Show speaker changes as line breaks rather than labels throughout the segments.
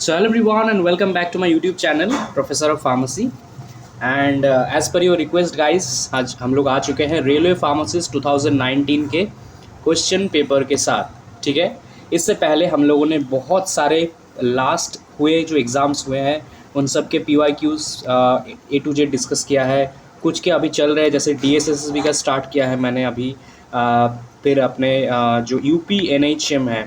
So hello everyone and welcome back to my YouTube channel Professor of Pharmacy and as per your request guys आज हम लोग आ चुके हैं railway pharmacist 2019 के question paper के साथ। ठीक है, इससे पहले हम लोगों ने बहुत सारे लास्ट हुए जो एग्ज़ाम्स हुए हैं उन सब के PYQs A to Z discuss किया है। कुछ के अभी चल रहे हैं, जैसे DSSSB का स्टार्ट किया है मैंने अभी, फिर अपने जो UP NHM है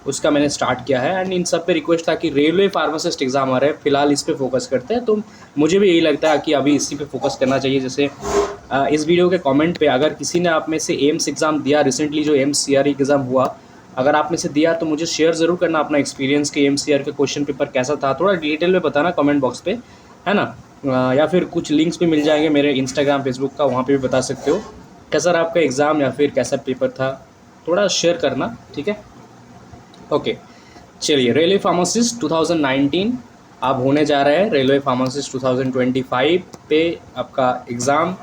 उसका मैंने स्टार्ट किया है। एंड इन सब पे रिक्वेस्ट था कि रेलवे फार्मासिस्ट एग्ज़ाम आ रहे हैं, फिलहाल इस पे फोकस करते हैं। तो मुझे भी यही लगता है कि अभी इसी पे फोकस करना चाहिए। जैसे इस वीडियो के कमेंट पे अगर किसी ने आप में से एम्स एग्ज़ाम दिया, रिसेंटली जो एम्स CRE एग्ज़ाम हुआ, अगर आप में से दिया तो मुझे शेयर ज़रूर करना अपना एक्सपीरियंस कि एम्स CRE का क्वेश्चन पेपर कैसा था, थोड़ा डिटेल में बताना कमेंट बॉक्स पे, है ना। या फिर कुछ लिंक्स भी मिल जाएंगे मेरे इंस्टाग्राम फेसबुक का, वहाँ पे भी बता सकते हो कैसा रहा आपका एग्ज़ाम या फिर कैसा पेपर था, थोड़ा शेयर करना। ठीक है, ओके। चलिए, रेलवे फार्मासिस्ट 2019 अब होने जा रहा है। रेलवे फार्मासिस्ट 2025 पे आपका एग्ज़ाम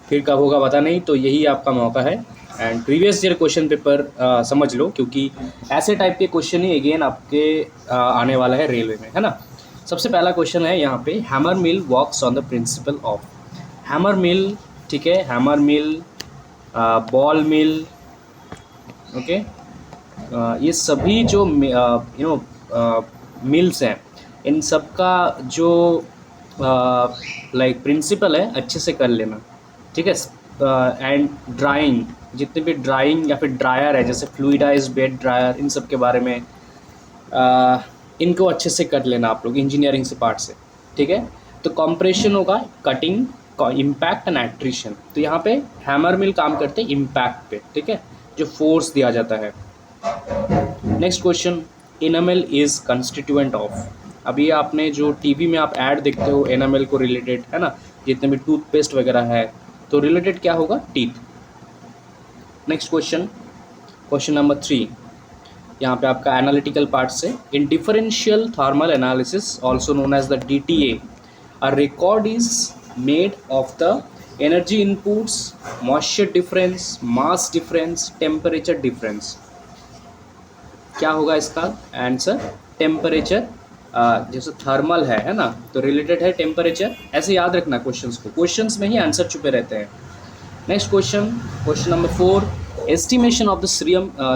फिर कब होगा पता नहीं, तो यही आपका मौका है। And previous year question paper समझ लो, क्योंकि ऐसे टाइप के क्वेश्चन ही अगेन आपके आने वाला है रेलवे में, है ना। सबसे पहला क्वेश्चन है यहाँ पे, hammer mill works on the principle of. Hammer mill, ठीक है, हैमर मिल, बॉल मिल, ओके, ये सभी जो मिल्स हैं, इन सब का जो लाइक प्रिंसिपल है अच्छे से कर लेना। ठीक है, एंड ड्राइंग, जितने भी ड्राइंग या फिर ड्रायर है, जैसे फ्लूइडाइज बेड ड्रायर, इन सब के बारे में इनको अच्छे से कर लेना आप लोग इंजीनियरिंग से पार्ट से। ठीक है, तो कॉम्प्रेशन होगा, कटिंग, इम्पैक्ट एंड एट्रिशन। तो यहाँ पे हैमर मिल काम करते हैं इम्पैक्ट पे, ठीक है, जो फोर्स दिया जाता है। Next question, enamel is constituent of. अभी आपने जो टीवी में आप ऐड देखते हो एनामेल को रिलेटेड, है ना, जितने भी टूथपेस्ट वगैरह है, तो रिलेटेड क्या होगा, teeth. Next question, question number 3, यहाँ पे आपका एनालिटिकल पार्ट से, in differential thermal analysis also known as the DTA, a record is made of the energy inputs, moisture difference, mass difference, temperature difference. क्या होगा इसका answer, temperature. जैसे thermal है ना, तो रिलेटेड है टेम्परेचर। ऐसे याद रखना क्वेश्चंस को, क्वेश्चंस में ही आंसर छुपे रहते हैं। Next question, question number 4, estimation of the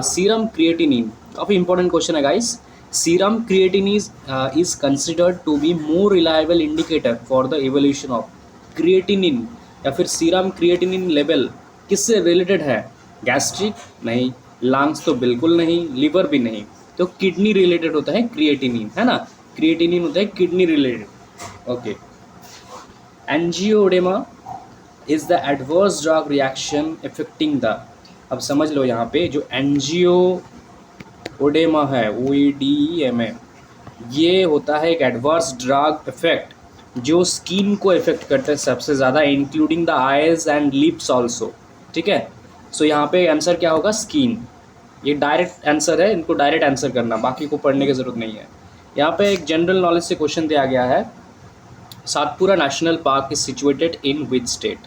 serum creatinine. काफ़ी इंपॉर्टेंट क्वेश्चन है guys. Serum creatinine is considered to be more reliable indicator for the evolution of creatinine, या फिर सीरम क्रिएटिनिन लेवल किससे related है, gastric नहीं, lungs तो बिल्कुल नहीं, लिवर भी नहीं, तो किडनी रिलेटेड होता है क्रिएटिनिन, है ना, क्रिएटिनिन होता है kidney related. Okay, angioedema is the adverse drug reaction affecting the. अब समझ लो यहाँ पे जो एंजियोडेमा है, OEDEMA, ये होता है एक एडवर्स ड्रग इफेक्ट जो स्किन को इफेक्ट करता है सबसे ज़्यादा, including the eyes and lips also. ठीक है, सो यहाँ पे आंसर क्या होगा, स्किन। ये डायरेक्ट आंसर है, इनको डायरेक्ट आंसर करना, बाकी को पढ़ने की ज़रूरत नहीं है। यहाँ पे एक जनरल नॉलेज से क्वेश्चन दिया गया है, Satpura national park is situated in which state.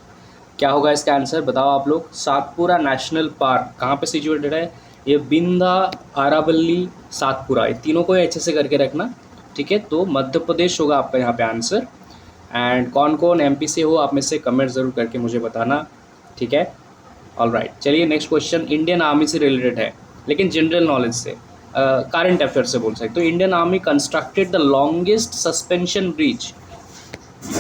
क्या होगा इसका आंसर, बताओ आप लोग। सातपुरा नेशनल पार्क कहाँ पे सिचुएटेड है, ये बिंदा, आरावली, सातपुरा, ये तीनों को अच्छे से करके रखना। ठीक है, तो मध्य प्रदेश होगा आपका यहाँ पे आंसर। एंड कौन कौन MP से हो आप में से कमेंट ज़रूर करके मुझे बताना। ठीक है, ऑलराइट। चलिए नेक्स्ट क्वेश्चन इंडियन आर्मी से रिलेटेड है, लेकिन जनरल नॉलेज से, करंट अफेयर से बोल सकते। तो Indian army constructed the longest suspension bridge,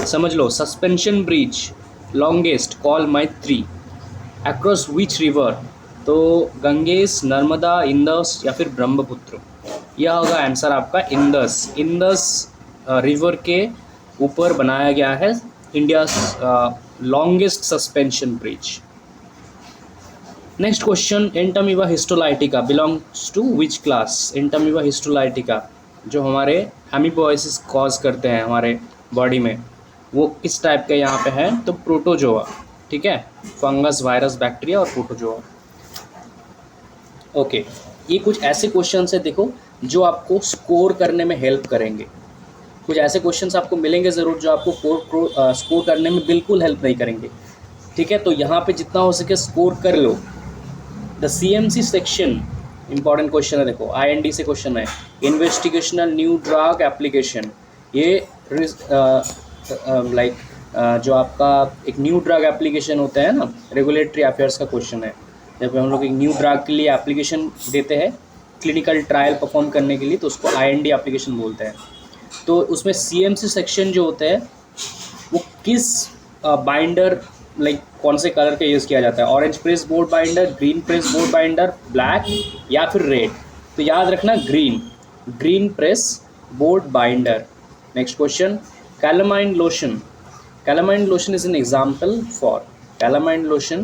समझ लो, सस्पेंशन ब्रिज लॉन्गेस्ट, कॉल मैत्री, अक्रॉस विच रिवर, तो गंगेश, नर्मदा, इंदस या फिर ब्रह्मपुत्र। यह होगा आंसर आपका इंदस। इंदस रिवर के ऊपर बनाया गया है India longest suspension bridge. Next question, Entamoeba histolytica belongs to which class. Entamoeba histolytica जो हमारे एमीबोआइसिस कॉज करते हैं हमारे बॉडी में, वो किस टाइप के यहाँ पे है, तो प्रोटोजोआ। ठीक है, फंगस, वायरस, बैक्टीरिया और प्रोटोजोआ। ओके, ये कुछ ऐसे क्वेश्चन है देखो जो आपको स्कोर करने में हेल्प करेंगे। कुछ ऐसे क्वेश्चंस आपको मिलेंगे ज़रूर जो आपको स्कोर करने में बिल्कुल हेल्प नहीं करेंगे। ठीक है, तो यहाँ पे जितना हो सके स्कोर कर लो। The CMC section important question है, देखो IND से क्वेश्चन है, इन्वेस्टिगेशनल न्यू ड्रग एप्लीकेशन। ये लाइक जो आपका एक न्यू ड्रग एप्लीकेशन होता है ना, रेगुलेटरी अफेयर्स का क्वेश्चन है। जब हम लोग एक न्यू ड्रग के लिए एप्लीकेशन देते हैं क्लिनिकल ट्रायल परफॉर्म करने के लिए, तो उसको IND एप्लीकेशन बोलते हैं। तो उसमें CMC सेक्शन जो होता है वो किस बाइंडर, लाइक कौन से कलर का यूज़ किया जाता है, orange press board binder, green press board binder, black या फिर रेड। तो याद रखना green press board binder. Next question, calamine lotion. Calamine lotion is an example for, calamine lotion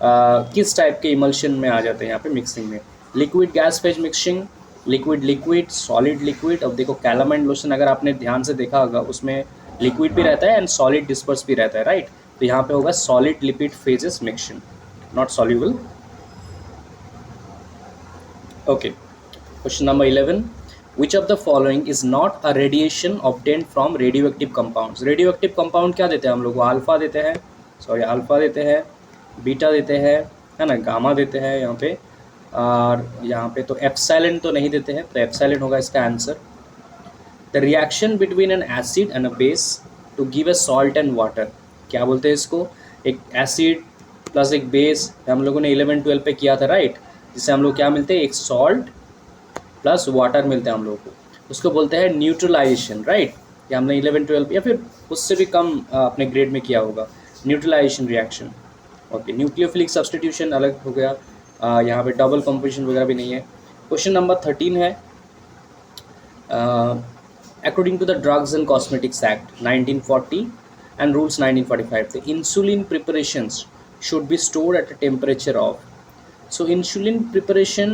किस टाइप के इमल्शन में आ जाते हैं यहाँ पे मिक्सिंग में, liquid gas phase mixing, liquid solid liquid. अब देखो कैलामाइन लोशन अगर आपने ध्यान से देखा होगा उसमें लिक्विड भी रहता है एंड सॉलिड डिस्पर्स भी रहता है, राइट। तो यहाँ पे होगा solid lipid phases mixing, not soluble. Okay, question number 11, which of the following is not a radiation obtained from radioactive compounds. Radioactive compound क्या देते हैं हम लोग को, अल्फा देते हैं, अल्फा देते हैं, बीटा देते हैं, है ना, गामा देते हैं यहाँ पे, और यहाँ पे तो एप्सिलॉन तो नहीं देते हैं, तो एप्सिलॉन होगा इसका answer. The reaction between an acid and a base to give a salt and water, क्या बोलते हैं इसको, एक एसिड प्लस एक बेस, हम लोगों ने 11-12 पे किया था, राइट। जिससे हम लोग क्या मिलते हैं, एक सॉल्ट प्लस वाटर मिलते हैं हम लोगों को, उसको बोलते हैं न्यूट्रलाइजेशन, राइट। ये हमने 11-12 या फिर उससे भी कम अपने ग्रेड में किया होगा, neutralization reaction. Okay, nucleophilic substitution अलग हो गया, यहाँ पे डबल कंपोजिशन वगैरह भी नहीं है। क्वेश्चन नंबर 13 है, according to the drugs and cosmetics act 1940 and rules 1945, the insulin preparations should be stored at a temperature of, so insulin preparation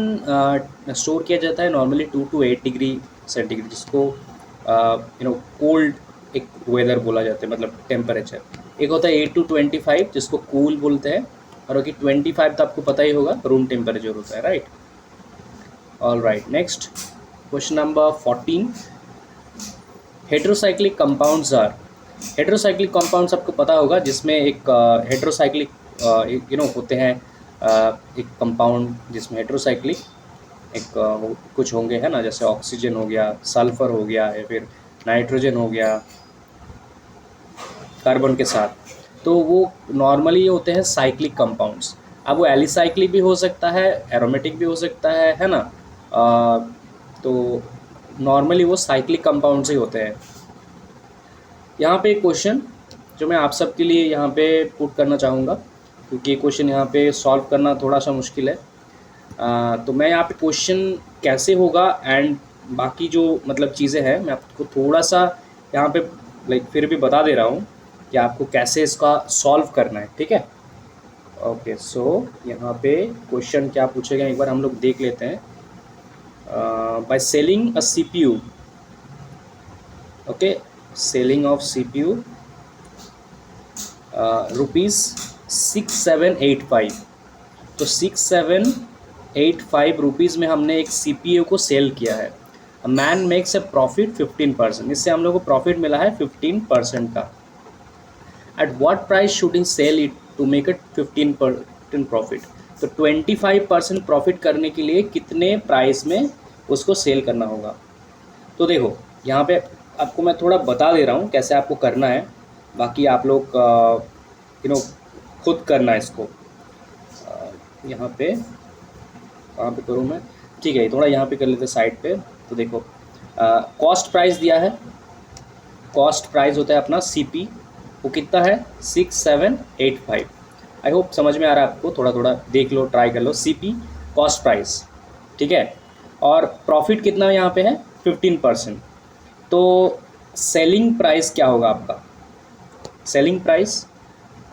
store किया जाता है नॉर्मली 2 to 8 डिग्री सेंटीग्रेड, जिसको cold एक वेदर बोला जाता है, मतलब टेम्परेचर। एक होता है 8 to 25 जिसको कूल बोलते हैं, और कि 25 तो आपको पता ही होगा रूम टेम्परेचर होता है, right. All right, next question number 14, heterocyclic compounds are, heterocyclic compounds आपको पता होगा जिसमें एक हेटेरोसाइक्लिक होते हैं, एक कंपाउंड जिसमें हेटेरोसाइक्लिक एक कुछ होंगे, है ना, जैसे ऑक्सीजन हो गया, सल्फर हो गया, या फिर नाइट्रोजन हो गया कार्बन के साथ, तो वो नॉर्मली होते हैं साइक्लिक कंपाउंड्स। अब वो एलिसाइक्लिक भी हो सकता है, एरोमेटिक भी हो सकता है ना, तो नॉर्मली वो साइक्लिक कंपाउंड्स ही होते हैं। यहाँ पे एक क्वेश्चन जो मैं आप सबके लिए यहाँ पे पुट करना चाहूँगा, क्योंकि ये क्वेश्चन यहाँ पे सॉल्व करना थोड़ा सा मुश्किल है। तो मैं यहाँ पे क्वेश्चन कैसे होगा एंड बाकी जो मतलब चीज़ें हैं मैं आपको थोड़ा सा यहाँ पे लाइक फिर भी बता दे रहा हूँ कि आपको कैसे इसका सॉल्व करना है, ठीक है। ओके, सो यहाँ पे क्वेश्चन क्या पूछेगा एक बार हम लोग देख लेते हैं। By selling a CPU, okay, selling of CPU rupees 6785, तो 6785 रुपीज़ में हमने एक CPU को सेल किया है। A man makes a profit 15%, इससे हम लोग को प्रॉफिट मिला है 15% का। At what price should in sell it to make it 15% profit, तो 25% प्रॉफिट करने के लिए कितने प्राइस में उसको सेल करना होगा। तो देखो यहाँ पे आपको मैं थोड़ा बता दे रहा हूँ कैसे आपको करना है, बाकी आप लोग खुद करना है इसको। यहाँ पे कहाँ पे करूँ मैं, ठीक है, थोड़ा यहाँ पे कर लेते साइड पे। तो देखो कॉस्ट प्राइस दिया है, कॉस्ट प्राइस होता है अपना CP, वो कितना है 6785। आई होप समझ में आ रहा है आपको, थोड़ा थोड़ा देख लो, ट्राई कर लो। CP कॉस्ट प्राइस, ठीक है, और प्रॉफिट कितना यहाँ पे है 15%। तो सेलिंग प्राइस क्या होगा आपका, selling price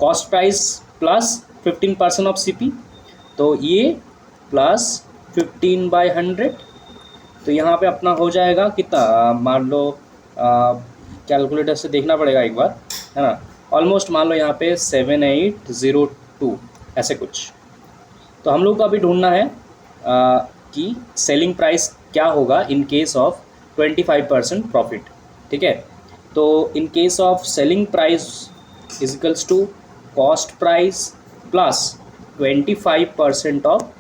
cost price plus 15% of CP, तो ये प्लस 15/100, तो यहाँ पे अपना हो जाएगा कितना, मान लो कैलकुलेटर से देखना पड़ेगा एक बार, है ना, ऑलमोस्ट मान लो यहाँ पे 7802 ऐसे कुछ। तो हम लोग को अभी ढूंढना है कि सेलिंग प्राइस क्या होगा इन केस ऑफ 25% प्रॉफिट, ठीक है। तो in case of selling price is equals to cost price plus 25% of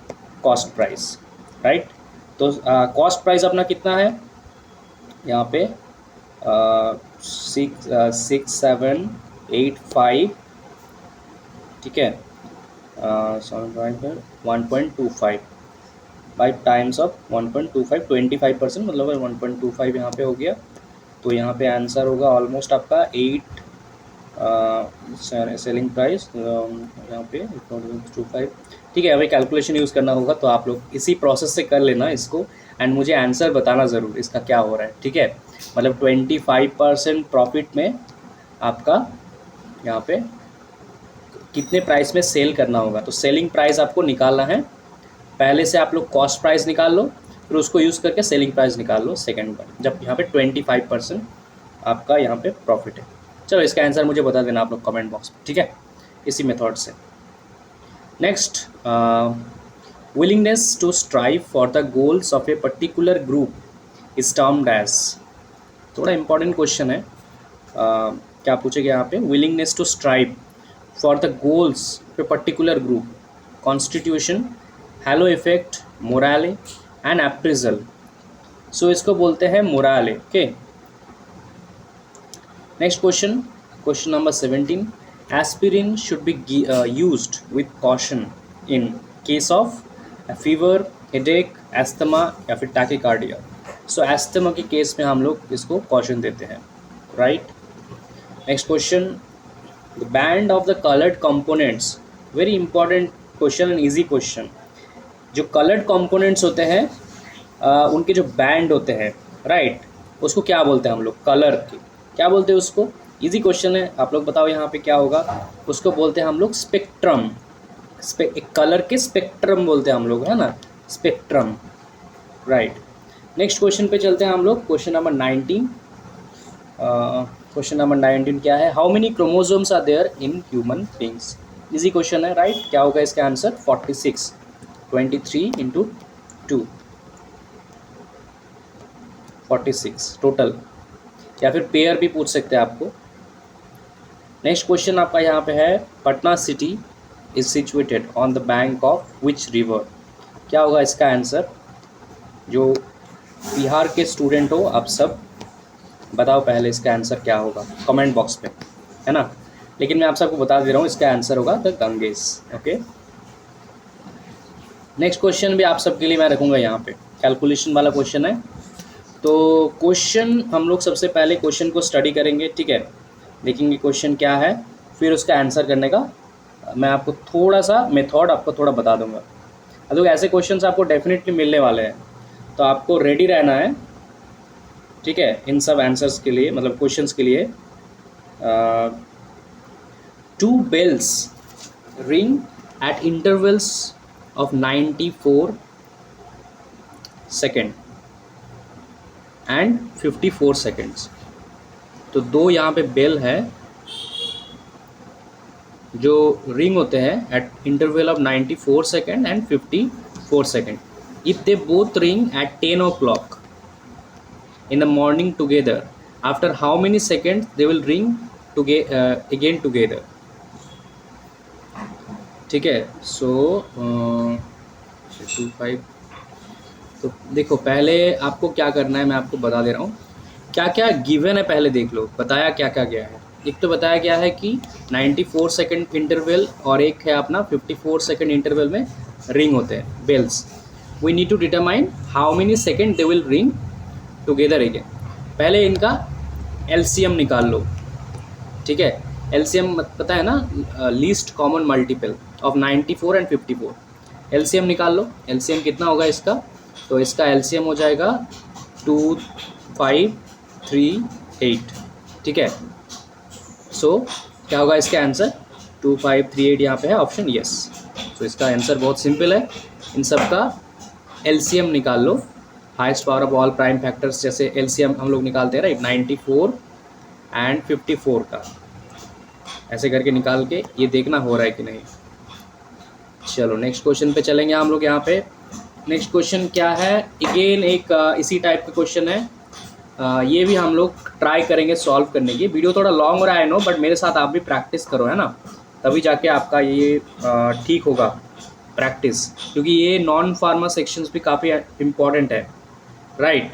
cost price, right. तो कॉस्ट प्राइस अपना कितना है यहाँ पे 6785, ठीक है, 1.25 5 टाइम्स ऑफ 1.25 25%, मतलब 1.25 यहाँ पे हो गया। तो यहाँ पे आंसर होगा ऑलमोस्ट आपका 8 सेलिंग प्राइस यहाँ पे 25, ठीक है। अभी कैलकुलेशन यूज़ करना होगा, तो आप लोग इसी प्रोसेस से कर लेना इसको, एंड मुझे आंसर बताना ज़रूर इसका क्या हो रहा है, ठीक है। मतलब 25% प्रॉफिट में आपका यहाँ पे कितने प्राइस में सेल करना होगा। तो सेलिंग प्राइस आपको निकालना है, पहले से आप लोग कॉस्ट प्राइस निकाल लो, फिर उसको यूज़ करके सेलिंग प्राइस निकाल लो सेकेंड बार, जब यहाँ पे 25% आपका यहाँ पे प्रॉफिट है। चलो इसका आंसर मुझे बता देना आप लोग कमेंट बॉक्स में, ठीक है, इसी मेथड से। Next, willingness to strive for the goals of a particular group is termed as. थोड़ा इंपॉर्टेंट क्वेश्चन है, क्या पूछेगा यहाँ पे, willingness to strive for the goals of a particular group, constitution, halo effect, morale and appraisal. So इसको बोलते हैं morale, okay. Next question, question number 17, aspirin should be used with caution in case of fever, headache, asthma या फिर tachycardia. So asthma के case में हम लोग इसको कॉशन देते हैं, right. Next question, the band of the coloured components, very important question and easy question. जो कलर्ड कंपोनेंट्स होते हैं उनके जो बैंड होते हैं, राइट, उसको क्या बोलते हैं हम लोग, कलर के क्या बोलते हैं उसको। इजी क्वेश्चन है, आप लोग बताओ यहाँ पे क्या होगा। उसको बोलते हैं हम लोग स्पेक्ट्रम, एक कलर के स्पेक्ट्रम बोलते हैं हम लोग, है ना, स्पेक्ट्रम, राइट। नेक्स्ट क्वेश्चन पे चलते हैं हम लोग, क्वेश्चन नंबर 19। क्वेश्चन नंबर 19 क्या है, how many chromosomes are there in human beings. Easy question है, राइट। क्या होगा इसका आंसर, 46, 23 इंटू 2, 46 टोटल, या फिर पेयर भी पूछ सकते हैं आपको। नेक्स्ट क्वेश्चन आपका यहाँ पे है, Patna city is situated on the bank of which river. क्या होगा इसका आंसर। जो बिहार के स्टूडेंट हो आप सब बताओ पहले इसका आंसर क्या होगा कमेंट बॉक्स में, है ना। लेकिन मैं आप सबको बता दे रहा हूँ, इसका आंसर होगा the Ganges, okay. Next question भी आप सबके लिए मैं रखूँगा यहाँ पे, कैलकुलेशन वाला क्वेश्चन है। तो क्वेश्चन हम लोग सबसे पहले क्वेश्चन को स्टडी करेंगे, ठीक है, देखेंगे क्वेश्चन क्या है, फिर उसका आंसर करने का मैं आपको थोड़ा सा मेथड आपको थोड़ा बता दूंगा। तो ऐसे क्वेश्चंस आपको डेफिनेटली मिलने वाले हैं, तो आपको रेडी रहना है, ठीक है, इन सब आंसर्स के लिए, मतलब क्वेश्चंस के लिए। 2 bells ring at intervals of 94 second and 54 seconds. तो 2 यहाँ पे बेल है जो रिंग होते हैं eight interval of 94 second and 54 second. If they both ring at 10 o'clock in the morning together, after how many seconds they will ring again together, ठीक है। सो 25। तो देखो पहले आपको क्या करना है, मैं आपको बता दे रहा हूँ क्या क्या गिवन है, पहले देख लो बताया क्या क्या गया है। एक तो बताया गया है कि 94 सेकेंड इंटरवल और एक है अपना 54 सेकेंड इंटरवल में रिंग होते हैं bells. We need to determine how many second they will ring together again. पहले इनका एलसीएम निकाल लो, ठीक है। एलसीएम पता है ना, least common multiple of 94 and 54। LCM निकाल लो, एलसीएम कितना होगा इसका, तो इसका एलसीएम हो जाएगा 2538, ठीक है। सो क्या होगा इसका आंसर, 2538 यहाँ पे है ऑप्शन यस। सो इसका आंसर बहुत सिंपल है, इन सब का एलसीएम निकाल लो, highest power of all prime factors जैसे एलसीएम हम लोग निकालते हैं, राइट, 94 एंड 54 का ऐसे करके निकाल के ये देखना हो रहा है कि नहीं। चलो नेक्स्ट क्वेश्चन पे चलेंगे हम लोग। यहाँ पे नेक्स्ट क्वेश्चन क्या है, अगेन एक इसी टाइप का क्वेश्चन है। ये भी हम लोग ट्राई करेंगे सॉल्व करने की। वीडियो थोड़ा लॉन्ग हो रहा है नो, बट मेरे साथ आप भी प्रैक्टिस करो, है ना, तभी जाके आपका ये ठीक होगा, प्रैक्टिस, क्योंकि ये नॉन फार्मा सेक्शंस भी काफ़ी इम्पॉर्टेंट है, राइट।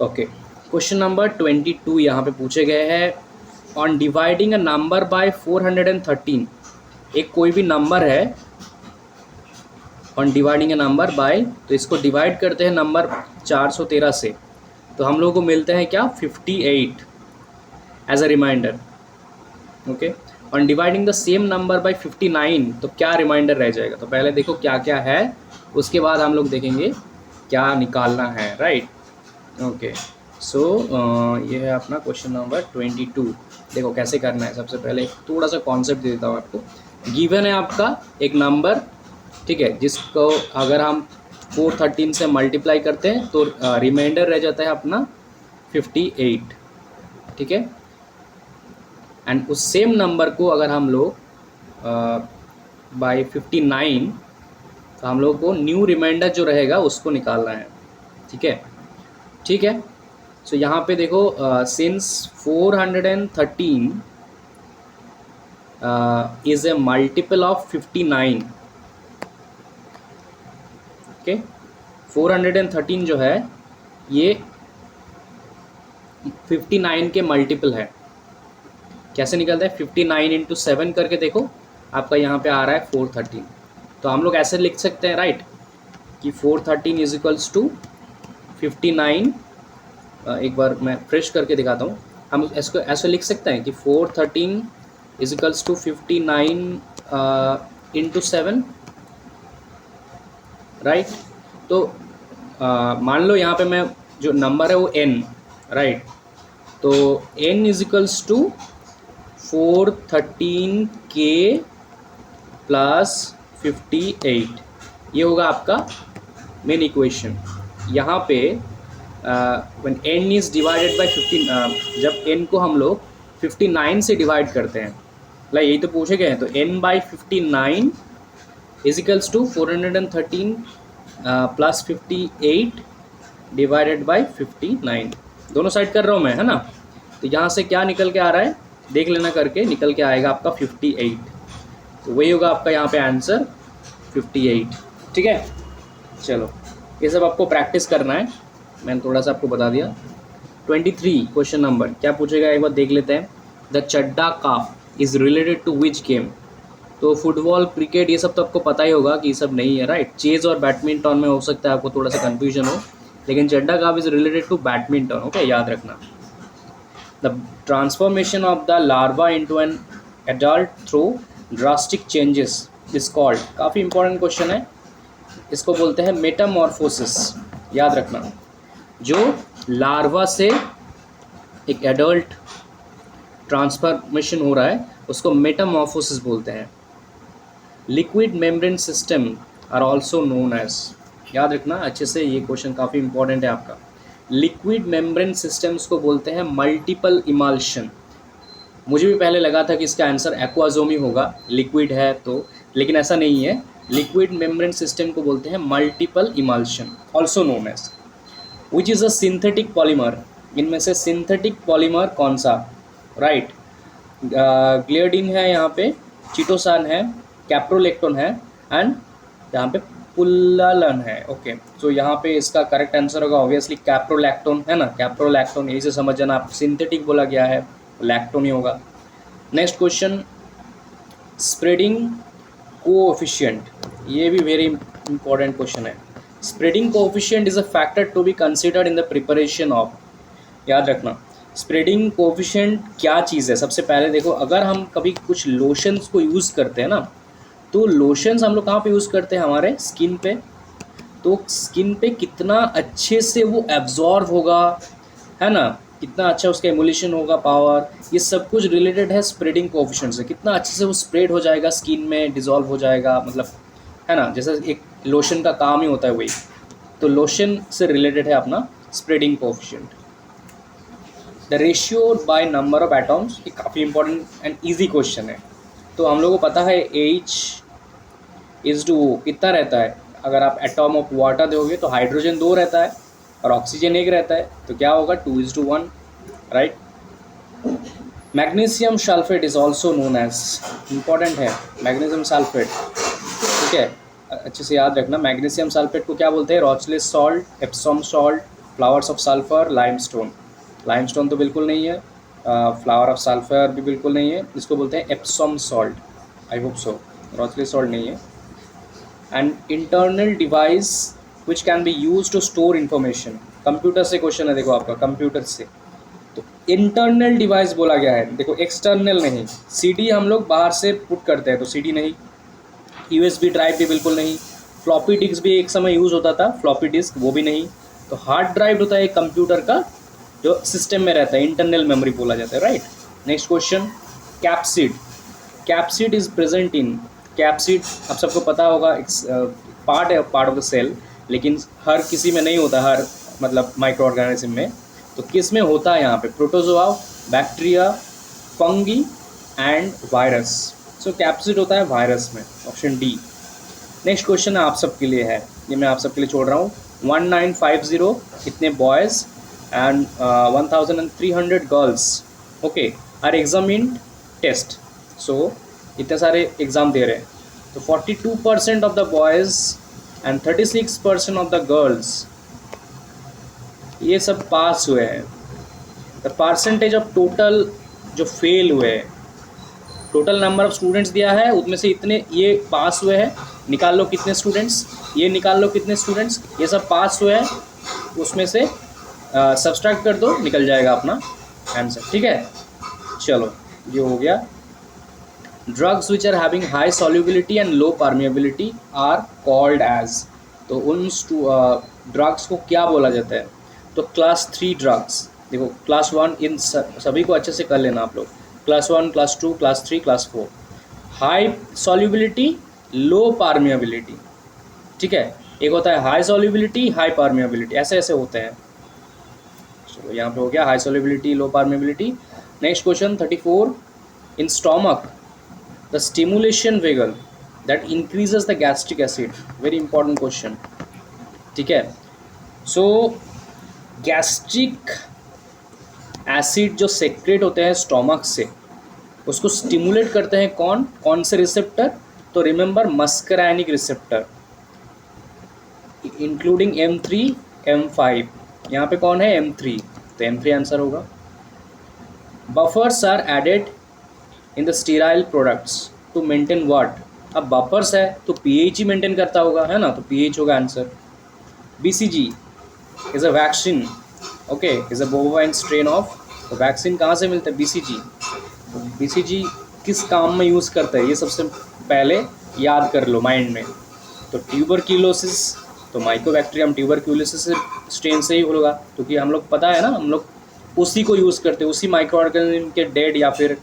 ओके, क्वेश्चन नंबर 22 यहाँ पे पूछे गए हैं, on dividing a number by 413। एक कोई भी नंबर है, on dividing a number by, तो इसको डिवाइड करते हैं नंबर 413 से, तो हम लोगों को मिलते हैं क्या, 58 as a reminder. Okay, on dividing the same number by 59, तो क्या रिमाइंडर रह जाएगा। तो पहले देखो क्या क्या है, उसके बाद हम लोग देखेंगे क्या निकालना है, राइट। ओके, सो ये है अपना क्वेश्चन नंबर 22। देखो कैसे करना है। सबसे पहले थोड़ा सा कॉन्सेप्ट दे देता हूँ आपको। गिवन है आपका एक नंबर, ठीक है, जिसको अगर हम 413 से मल्टीप्लाई करते हैं तो रिमाइंडर रह जाता है अपना 58, ठीक है। एंड उस सेम नंबर को अगर हम लोग बाय 59, तो हम लोग को न्यू रिमाइंडर जो रहेगा उसको निकालना है, ठीक है, ठीक है। सो यहाँ पे देखो, since 413 is a multiple of 59, okay. 413 जो है ये 59 के मल्टीपल है। कैसे निकलता है, 59 इंटू 7 करके देखो, आपका यहाँ पे आ रहा है 413। तो हम लोग ऐसे लिख सकते हैं, राइट, कि 413 इज इक्वल्स टू 59। एक बार मैं फ्रेश करके दिखाता हूँ। हम इसको ऐसे लिख सकते हैं कि 413 is equals to 59 into 7, right. तो मान लो यहाँ पे मैं जो नंबर है वो n, राइट, तो n is equals to 413k plus 58, ये होगा आपका मेन इक्वेशन। यहाँ पे when n is divided by 15, जब n को हम लोग 59 से डिवाइड करते हैं, लाइक यही तो पूछे गए हैं, तो n by 59 equals to 413 plus 58 divided by 59, दोनों साइड कर रहा हूँ मैं, है ना। तो यहाँ से क्या निकल के आ रहा है देख लेना करके, निकल के आएगा आपका 58, तो वही होगा आपका यहाँ पे आंसर 58, ठीक है। चलो ये सब आपको प्रैक्टिस करना है, मैंने थोड़ा सा आपको बता दिया। 23 क्वेश्चन नंबर क्या पूछेगा एक बार देख लेते हैं। The Chadha calf is related to which game. तो फुटबॉल, क्रिकेट, ये सब तो आपको पता ही होगा कि ये सब नहीं है, राइट। चेज और बैडमिंटन में हो सकता है आपको थोड़ा सा कन्फ्यूजन हो, लेकिन चड्डा काफ is related to badminton, okay, याद रखना। The transformation of the larva into an adult through drastic changes is called, काफ़ी इंपॉर्टेंट क्वेश्चन है, इसको बोलते हैं मेटामॉर्फोसिस, याद रखना। जो लार्वा से एक एडल्ट ट्रांसफॉर्मेशन हो रहा है उसको मेटामॉर्फोसिस बोलते हैं। Liquid membrane system are also known as, याद रखना अच्छे से, ये क्वेश्चन काफ़ी इंपॉर्टेंट है आपका। लिक्विड मेम्ब्रेन सिस्टम्स को बोलते हैं मल्टीपल इमल्शन। मुझे भी पहले लगा था कि इसका आंसर एक्वाजोमी होगा, लिक्विड है तो, लेकिन ऐसा नहीं है। लिक्विड मेम्ब्रेन सिस्टम को बोलते हैं multiple emulsion, also known as. Which is a synthetic polymer, इनमें से सिंथेटिक पॉलीमर कौन सा, राइट। ग्लियडिन है यहाँ पे, चिटोसान है, कैप्रोलेक्टोन है, एंड यहाँ पे पुल्लालन है, ओके। तो यहाँ पे इसका करेक्ट आंसर होगा ऑब्वियसली कैप्रोलैक्टोन, है ना, कैप्रोलैक्टोन, यही से समझ जाना आप, सिंथेटिक बोला गया है, लैक्टोन ही होगा। नेक्स्ट क्वेश्चन, स्प्रेडिंग कोएफिशिएंट, ये भी वेरी इंपॉर्टेंट क्वेश्चन है। Spreading coefficient is a factor to be considered in the preparation of, याद रखना। स्प्रेडिंग कोएफिशिएंट क्या चीज़ है, सबसे पहले देखो, अगर हम कभी कुछ लोशंस को यूज़ करते हैं ना, तो लोशंस हम लोग कहाँ पे यूज़ करते हैं, हमारे स्किन पे, तो स्किन पे कितना अच्छे से वो एब्जॉर्व होगा, है ना, कितना अच्छा उसका एमुलेशन होगा, पावर, ये सब कुछ रिलेटेड है स्प्रेडिंग कोएफिशिएंट से। कितना अच्छे से वो स्प्रेड हो जाएगा स्किन में, डिज़ोल्व हो जाएगा, मतलब, है ना, जैसे एक लोशन का काम ही होता है वही, तो लोशन से रिलेटेड है अपना spreading coefficient. The ratio by number of atoms, ये काफ़ी इंपॉर्टेंट एंड ईजी क्वेश्चन है। तो हम लोगों को पता है H/O कितना रहता है, अगर आप एटॉम ऑफ वाटर दोगे तो हाइड्रोजन 2 रहता है और ऑक्सीजन 1 रहता है, तो क्या होगा 2:1, right. Magnesium sulphate is also known as, important है मैग्नीशियम सल्फेट, ठीक है, अच्छे से याद रखना। मैग्नीशियम सल्फेट को क्या बोलते हैं? Rochelle salt, Epsom salt, flowers of sulphur, limestone. Limestone तो बिल्कुल नहीं है, फ्लावर ऑफ सल्फर भी बिल्कुल नहीं है, इसको बोलते हैं Epsom salt. I hope so, Rochelle salt नहीं है। And internal device which can be use to store information. Computer से क्वेश्चन है, देखो आपका कंप्यूटर से। तो इंटरनल डिवाइस बोला गया है, देखो एक्सटर्नल नहीं। सीडी हम लोग बाहर से पुट करते हैं, तो सीडी नहीं। यूएसबी ड्राइव भी बिल्कुल नहीं। फ्लॉपी डिस्क भी एक समय यूज़ होता था, फ्लॉपी डिस्क, वो भी नहीं। तो हार्ड ड्राइव होता है एक कंप्यूटर का जो सिस्टम में रहता है, इंटरनल मेमोरी बोला जाता है, right. Next question, capsid. Capsid is present in, capsid आप सबको पता होगा, पार्ट है, पार्ट ऑफ द सेल, लेकिन हर किसी में नहीं होता, हर मतलब माइक्रो ऑर्गेनिज्म में। तो किस में होता है यहाँ पे? Protozoa, bacteria, fungi and virus. So capsid होता है वायरस में, ऑप्शन डी। नेक्स्ट क्वेश्चन आप सबके लिए है, ये मैं आप सबके लिए छोड़ रहा हूँ। 1950 इतने boys and 1300 girls, okay, are examined test. So इतने सारे एग्ज़ाम दे रहे हैं, तो 42% of the boys and 36% of the girls, ये सब पास हुए हैं। द परसेंटेज ऑफ टोटल जो फेल हुए हैं, टोटल नंबर ऑफ स्टूडेंट्स दिया है, उसमें से इतने ये पास हुए हैं, निकाल लो कितने स्टूडेंट्स, ये निकाल लो कितने स्टूडेंट्स, ये सब पास हुए हैं, उसमें से सब्सट्रैक्ट कर दो, निकल जाएगा अपना आंसर, ठीक है। चलो ये हो गया। Drugs which are having high solubility and low permeability are called as, तो उन ड्रग्स को क्या बोला जाता है? तो क्लास 3 ड्रग्स, देखो क्लास 1 इन सभी को अच्छे से कर लेना आप लोग, class 1, class 2, class 3, class 4। High solubility, low permeability, ठीक है। एक होता है हाई सॉल्युबिलिटी, हाई परमिएबिलिटी, ऐसे ऐसे होते हैं। चलो यहाँ पे हो गया high solubility, low permeability. Next question 34, in stomach the stimulation vagal that increases the gastric acid, very important question, ठीक है। सो गैस्ट्रिक एसिड जो सेक्रेट होते हैं स्टोमक से, उसको स्टिमुलेट करते हैं कौन कौन से रिसेप्टर? तो remember मस्करैनिक receptor, including M3, M5। यहाँ पे कौन है? M3, तो M3 आंसर होगा। Buffers are added in the sterile products to maintain what? अब बफर्स है तो pH ही मेंटेन करता होगा, है ना, तो pH होगा answer. BCG is a vaccine, okay, is a bovine strain of, तो वैक्सीन कहाँ से मिलता है? BCG। तो BCG किस काम में यूज़ करता है, ये सबसे पहले याद कर लो माइंड में। तो ट्यूबरक्यूलोसिस, तो माइकोबैक्टीरियम ट्यूबरक्यूलोसिस स्ट्रेन से ही होगा, क्योंकि हम लोग पता है ना, हम लोग उसी को यूज़ करते हैं, उसी माइक्रो ऑर्गेनिज्म के डेड या फिर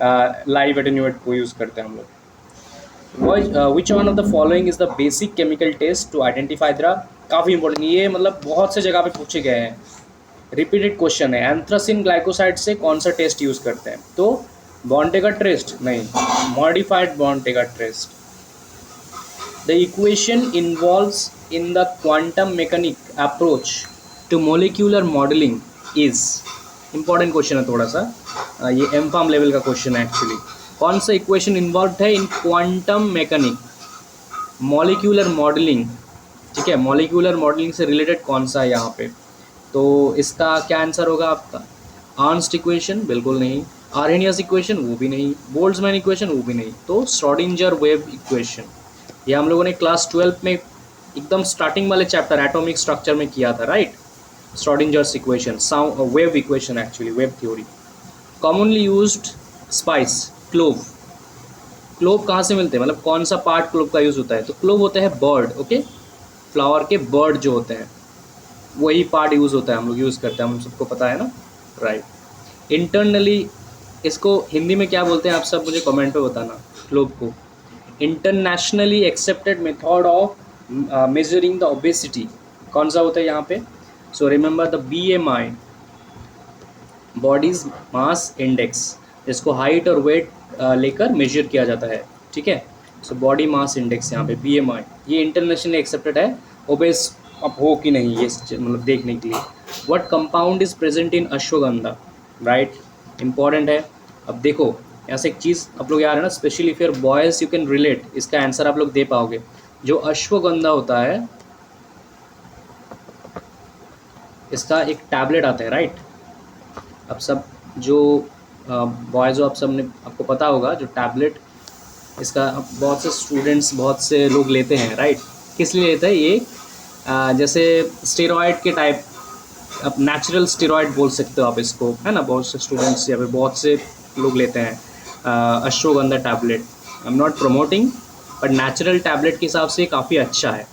लाइव एटेन्यूएट को यूज़ करते हैं हम लोग। Which one of the following is the basic chemical test to identify the, काफ़ी इंपॉर्टेंट, ये मतलब बहुत से जगह पे पूछे गए हैं, रिपीटेड क्वेश्चन है। एंथ्रासिन ग्लाइकोसाइड से कौन सा टेस्ट यूज़ करते हैं? तो बॉन्टेगा टेस्ट नहीं, मॉडिफाइड बॉन्टेगा test. The equation involves in the quantum mechanic approach to molecular modeling is, important question है थोड़ा सा, ये एमफार्म लेवल का क्वेश्चन है एक्चुअली। कौन सा इक्वेशन इन्वॉल्व है इन क्वांटम मैकेनिक मॉलिक्यूलर मॉडलिंग, ठीक है, मॉलिक्यूलर मॉडलिंग से रिलेटेड कौन सा है यहाँ पे? तो इसका क्या आंसर होगा आपका? अर्नस्ट इक्वेशन बिल्कुल नहीं, आर्हेनियस इक्वेशन वो भी नहीं, बोल्ट्जमैन इक्वेशन वो भी नहीं, तो श्रोडिंगर वेव इक्वेशन, ये हम लोगों ने क्लास 12 में एकदम स्टार्टिंग वाले चैप्टर एटॉमिक स्ट्रक्चर में किया था, right. Schrodinger's equation, wave equation, actually wave theory. Commonly used spice, clove. Clove कहाँ से मिलते हैं, मतलब कौन सा पार्ट क्लोव का यूज़ होता है? तो क्लोव होता है बर्ड, ओके, फ्लावर के बर्ड जो होते हैं वही पार्ट यूज़ होता है, हम लोग यूज़ करते हैं, हम सबको पता है ना, राइट। इंटरनली इसको हिंदी में क्या बोलते हैं आप सब मुझे कमेंट पे बताना। क्लोव को internationally accepted method of measuring the obesity कौन सा होता है यहाँ पे? So remember the BMI, bodies mass index, इसको हाइट और वेट लेकर मेजर किया जाता है, ठीक है। सो बॉडी मास इंडेक्स यहाँ पे BMI, ये इंटरनेशनली एक्सेप्टेड है। ओबेस अब हो कि नहीं ये मतलब देखने के लिए। What compound is present in ashwagandha, right, important है। अब देखो ऐसे एक चीज़ आप लोग याद है ना, specially if your boys you can relate, इसका आंसर आप लोग दे पाओगे। जो अश्वगंधा होता है इसका एक टैबलेट आता है, राइट। अब सब जो बॉयज़ हो, आप सब ने, आपको पता होगा जो टैबलेट इसका बहुत से स्टूडेंट्स, बहुत से लोग लेते हैं, राइट। किस लिए लेते हैं ये? जैसे स्टेरॉयड के टाइप, आप नेचुरल स्टेरॉयड बोल सकते हो आप इसको, है ना। बहुत से स्टूडेंट्स या फिर बहुत से लोग लेते हैं ashwagandha tablet. I am not promoting, but natural tablet के हिसाब से काफ़ी अच्छा है।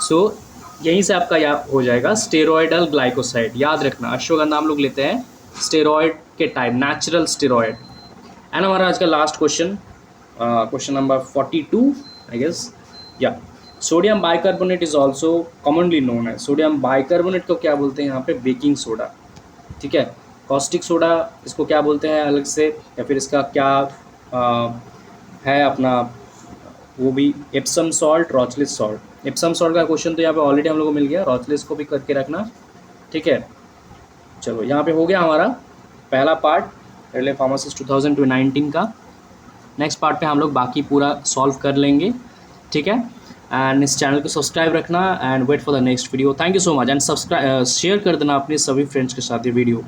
सो यहीं से आपका याद हो जाएगा स्टेरॉयडल ग्लाइकोसाइड, याद रखना। अश्वगंधा हम लोग लेते हैं स्टेरॉयड के टाइप, नेचुरल स्टेरॉयड। एंड हमारा आज का last question, question number 42 I guess, या sodium bicarbonate is also commonly known है। सोडियम बाइकार्बोनेट को क्या बोलते हैं यहाँ पे? बेकिंग सोडा, ठीक है। कॉस्टिक सोडा इसको क्या बोलते हैं अलग से, या फिर इसका क्या है अपना, वो भी Epsom salt, Rochelle salt. Epsom salt का क्वेश्चन तो यहाँ पे ऑलरेडी हम लोग को मिल गया, रॉचलिस को भी करके रखना, ठीक है। चलो यहाँ पे हो गया हमारा पहला पार्ट रेले फार्मासिस्ट 2019 का। नेक्स्ट पार्ट पे हम लोग बाकी पूरा सॉल्व कर लेंगे, ठीक है। एंड इस चैनल को सब्सक्राइब रखना and wait for the next video. Thank you so much, and subscribe share कर देना अपने सभी फ्रेंड्स के साथ ये वीडियो।